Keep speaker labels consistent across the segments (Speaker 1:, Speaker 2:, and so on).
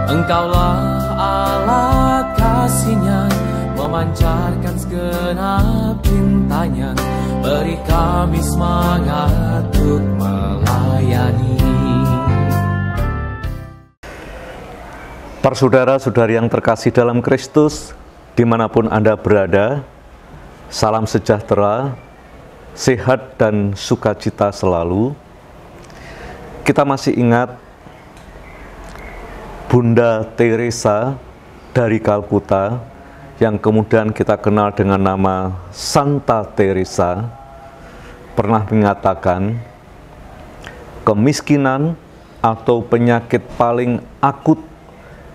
Speaker 1: Engkaulah Allah kasih-Nya, memancarkan segenap cintanya, beri kami semangat untuk melayani.
Speaker 2: Para saudara-saudari yang terkasih dalam Kristus, dimanapun Anda berada, salam sejahtera, sehat dan sukacita selalu. Kita masih ingat Bunda Teresa dari Kalkuta, yang kemudian kita kenal dengan nama Santa Teresa, pernah mengatakan, kemiskinan atau penyakit paling akut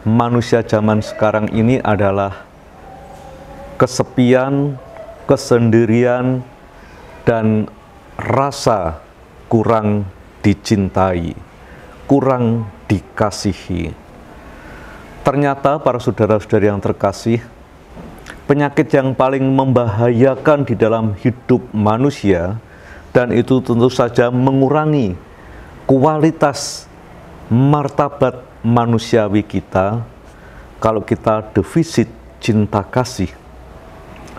Speaker 2: manusia zaman sekarang ini adalah kesepian, kesendirian, dan rasa kurang dicintai, kurang dikasihi. Ternyata para saudara-saudari yang terkasih, penyakit yang paling membahayakan di dalam hidup manusia, dan itu tentu saja mengurangi kualitas martabat manusiawi kita, kalau kita defisit cinta kasih.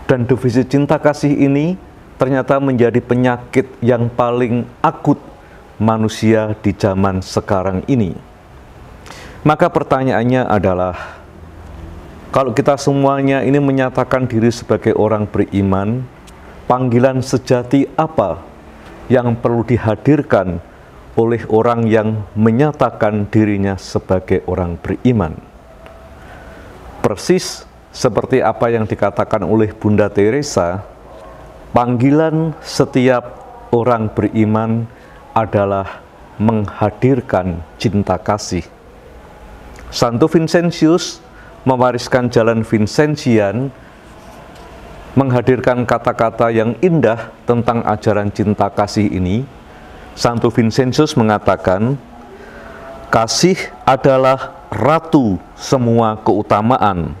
Speaker 2: Dan defisit cinta kasih ini ternyata menjadi penyakit yang paling akut manusia di zaman sekarang ini. Maka pertanyaannya adalah, kalau kita semuanya ini menyatakan diri sebagai orang beriman, panggilan sejati apa yang perlu dihadirkan oleh orang yang menyatakan dirinya sebagai orang beriman? Persis seperti apa yang dikatakan oleh Bunda Teresa, panggilan setiap orang beriman adalah menghadirkan cinta kasih. Santo Vincentius mewariskan jalan Vincentian, menghadirkan kata-kata yang indah tentang ajaran cinta kasih ini. Santo Vincentius mengatakan, kasih adalah ratu semua keutamaan.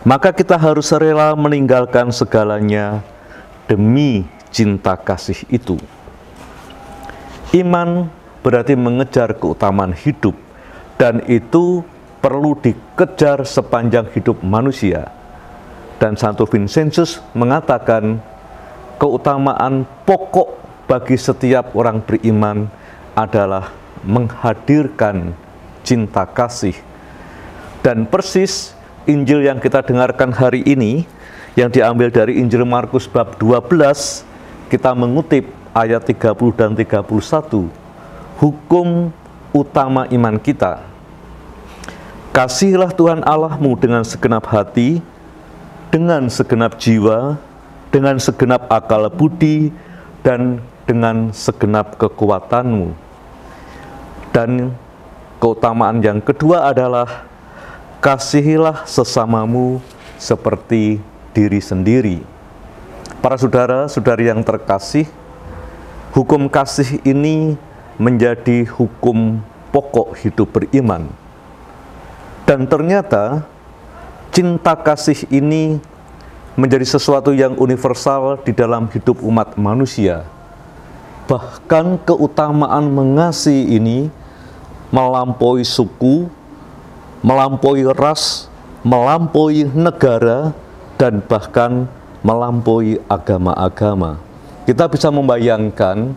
Speaker 2: Maka kita harus rela meninggalkan segalanya demi cinta kasih itu. Iman berarti mengejar keutamaan hidup, dan itu perlu dikejar sepanjang hidup manusia. Dan Santo Vincentius mengatakan, keutamaan pokok bagi setiap orang beriman adalah menghadirkan cinta kasih. Dan persis Injil yang kita dengarkan hari ini, yang diambil dari Injil Markus bab 12, kita mengutip ayat 30 dan 31, hukum utama iman kita. Kasihilah Tuhan Allahmu dengan segenap hati, dengan segenap jiwa, dengan segenap akal budi, dan dengan segenap kekuatanmu. Dan keutamaan yang kedua adalah kasihilah sesamamu seperti diri sendiri. Para saudara-saudari yang terkasih, hukum kasih ini menjadi hukum pokok hidup beriman. Dan ternyata cinta kasih ini menjadi sesuatu yang universal di dalam hidup umat manusia. Bahkan keutamaan mengasihi ini melampaui suku, melampaui ras, melampaui negara, dan bahkan melampaui agama-agama. Kita bisa membayangkan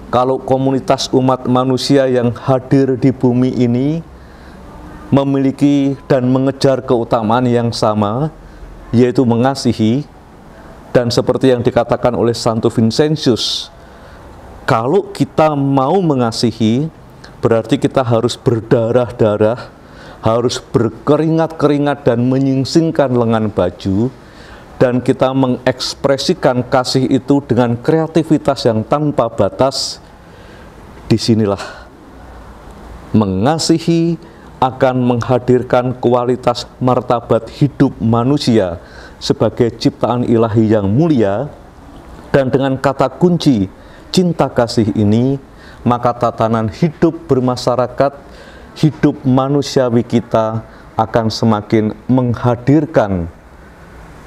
Speaker 2: kalau komunitas umat manusia yang hadir di bumi ini memiliki dan mengejar keutamaan yang sama, yaitu mengasihi. Dan seperti yang dikatakan oleh Santo Vincentius, kalau kita mau mengasihi, berarti kita harus berdarah-darah, harus berkeringat-keringat dan menyingsingkan lengan baju, dan kita mengekspresikan kasih itu dengan kreativitas yang tanpa batas. Disinilah mengasihi akan menghadirkan kualitas martabat hidup manusia sebagai ciptaan ilahi yang mulia. Dan dengan kata kunci cinta kasih ini, maka tatanan hidup bermasyarakat, hidup manusiawi kita akan semakin menghadirkan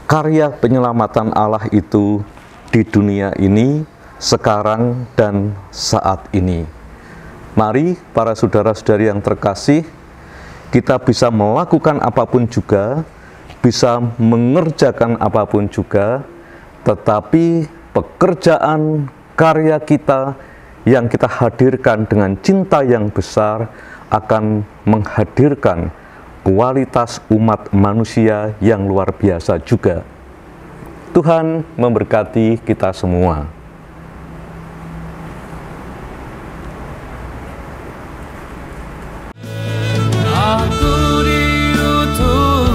Speaker 2: karya penyelamatan Allah itu di dunia ini, sekarang dan saat ini. Mari para saudara-saudari yang terkasih, kita bisa melakukan apapun juga, bisa mengerjakan apapun juga, tetapi pekerjaan karya kita yang kita hadirkan dengan cinta yang besar akan menghadirkan kualitas umat manusia yang luar biasa juga. Tuhan memberkati kita semua.
Speaker 1: Aku diutus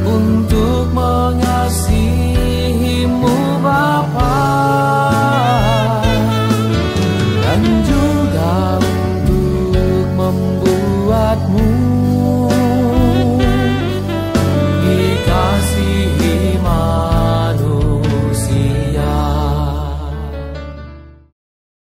Speaker 1: untuk mengasihimu Bapa, dan juga